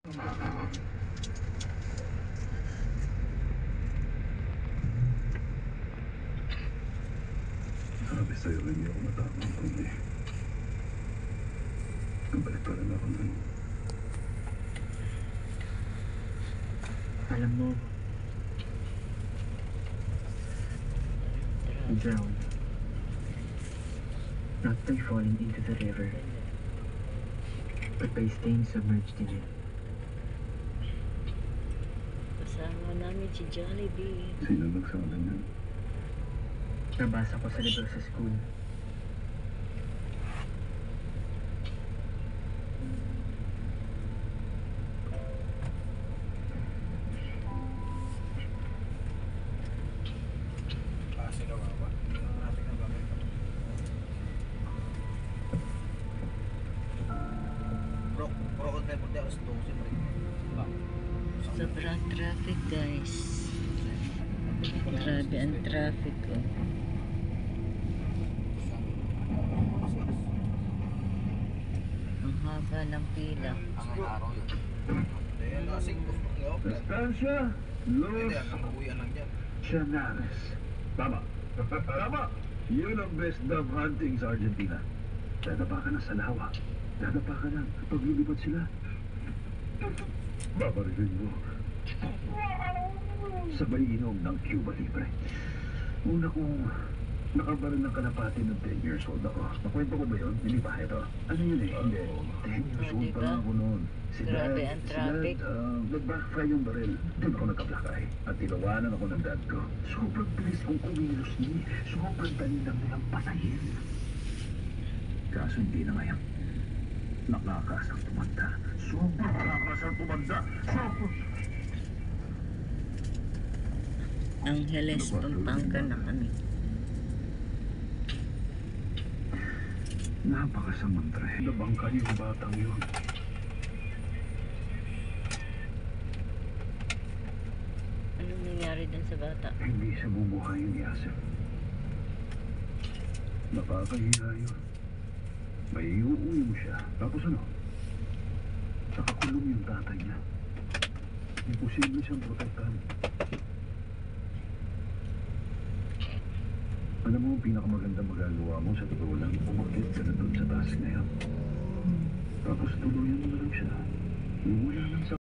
Sabi sa'yo, hindi ako matapang kundi kabalik pa rin ako nun. Alam mo, you drown. Not by falling into the river, but by staying submerged in it. Kasama namin si Jollibee. Sino nagsabi niyan? Nabasa ko sa libro sa school. Sobrang traffic, guys. Grabe ang traffic, oh. Ang haba ng pila. Estancia Los Chanares. Tama. Tama. Yun ang best dove hunting sa Argentina. Dadapa ka na sa lawa. Dadapa ka na pag lulipad sila. Babarilin mo. Sabay inom ng Cuba Libre. Una kong nakabaril ng kalapati ng 10 years old ako. Nakwento ko ba yun? Hindi pa ito. Ano yun eh? Hindi. 10 years old pa lang ako noon. Grabe ang traffic. Nag-backfire yung baril. Doon ako nagkablakay. At tinawanan ako ng dad ko. Sobrang bilis kong kumilos niya. Sobrang dali lang nilang patayin. Kaso hindi na ngayon. Nakakasang tumanda. Sobrang nakakasang tumanda. Angeles, Pampanga na kami. Napakasamang tre. Nabangka yung batang yun. Anong nangyari dun sa bata? Hindi siya bubuhayin ni Yasser. Nakakahiya yun. May uuwi mo siya. Tapos ano? Nakakulong yung tatay niya. Imposible siyang protektahan. Alam mo, ang pinakamagandang magagawa mo sa totoo lang, umakit ka na doon sa taas ngayon. Tapos tuluyan mo na lang siya. Yung wala lang sa